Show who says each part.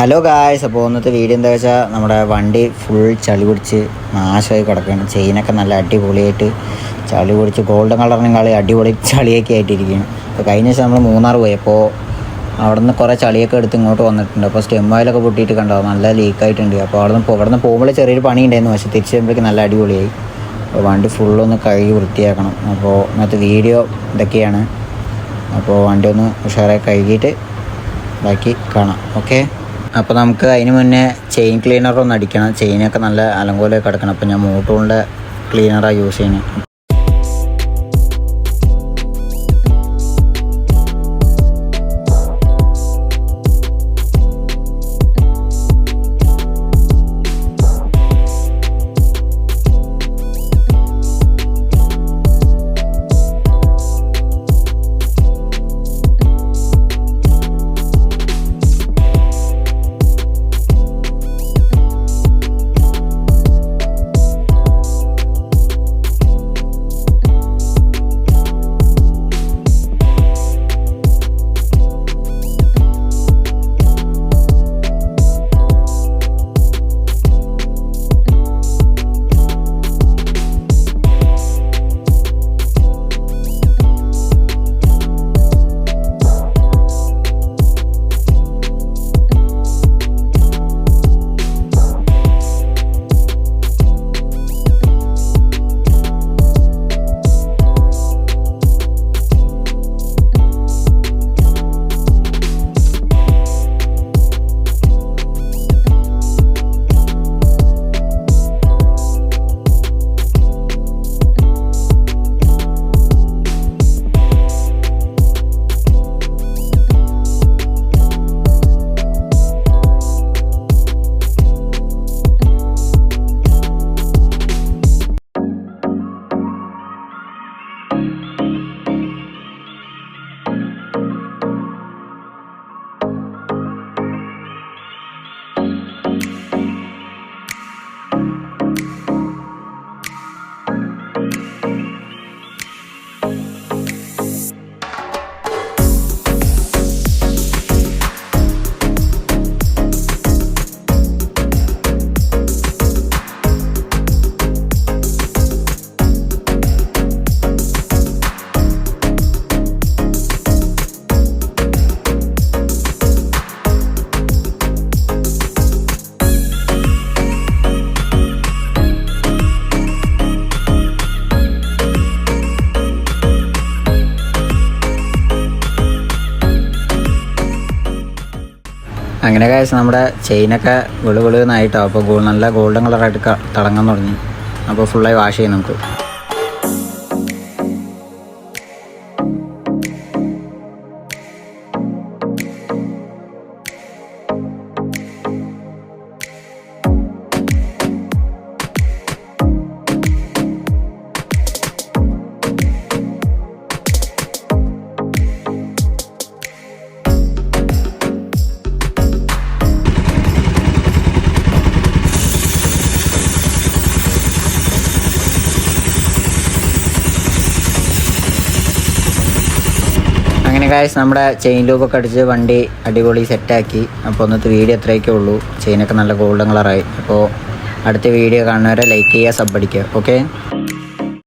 Speaker 1: Hello guys, അപ്പോൾ ഇന്നത്തെ video എന്താ വെച്ചാൽ നമ്മുടെ വണ്ടി ഫുൾ ചളി പിടിച്ച് നാശമായി കിടക്കുകയാണ്. ചെയിനൊക്കെ നല്ല അടിപൊളിയായിട്ട് ചളി പിടിച്ച് ഗോൾഡൻ കളറിനെക്കാളും അടിപൊളി ചളിയൊക്കെ ആയിട്ടിരിക്കുകയാണ്. അപ്പോൾ കഴിഞ്ഞ ദിവസം നമ്മൾ മൂന്നാർ പോയി, അപ്പോൾ അവിടെ നിന്ന് കുറേ ചളിയൊക്കെ എടുത്ത് ഇങ്ങോട്ട് വന്നിട്ടുണ്ട്. അപ്പോൾ സ്റ്റെം ഓയിലൊക്കെ പൊട്ടിയിട്ട് കണ്ടാവും, നല്ല ലീക്കായിട്ടുണ്ട്. അപ്പോൾ അവിടെ നിന്ന് പോകുമ്പോൾ ചെറിയൊരു പണി ഉണ്ടായിരുന്നു, പക്ഷേ തിരിച്ച് വരുമ്പോഴേക്കും നല്ല അടിപൊളിയായി. അപ്പോൾ വണ്ടി ഫുള്ളൊന്ന് കഴുകി വൃത്തിയാക്കണം. അപ്പോൾ ഇന്നത്തെ വീഡിയോ ഇതൊക്കെയാണ്. അപ്പോൾ വണ്ടി ഒന്ന് ഉഷാറായി കഴുകിയിട്ട് ബാക്കി കാണാം. ഓക്കെ, അപ്പോൾ നമുക്ക് അതിന് മുന്നേ ചെയിൻ ക്ലീനറൊന്ന് അടിക്കണം. ചെയിനൊക്കെ നല്ല അലങ്കോലമൊക്കെ കിടക്കണം. അപ്പോൾ ഞാൻ മോട്ടോറിൻ്റെ ക്ലീനറാണ് യൂസ് ചെയ്യുന്നത്. അങ്ങനെ കാശ് നമ്മുടെ ചെയിനൊക്കെ വെളുവെളുന്നായിട്ടോ. അപ്പോൾ നല്ല ഗോൾഡൻ കളറായിട്ട് തിളങ്ങാൻ തുടങ്ങി. അപ്പോൾ ഫുള്ളായി വാഷ് ചെയ്യും നമുക്ക്. അങ്ങനെ ഗായ്സ്, നമ്മുടെ ചെയിൻ ലൂബൊക്കെ അടിച്ച് വണ്ടി അടിപൊളി സെറ്റാക്കി. അപ്പോൾ ഇന്നത്തെ വീഡിയോ എത്രയൊക്കെ ഉള്ളൂ. ചെയിനൊക്കെ നല്ല ഗോൾഡൻ കളറായി. അപ്പോൾ അടുത്ത വീഡിയോ കാണുന്നവരെ ലൈക്ക് ചെയ്യുക, സബ് അടിക്കുക. ഓക്കെ.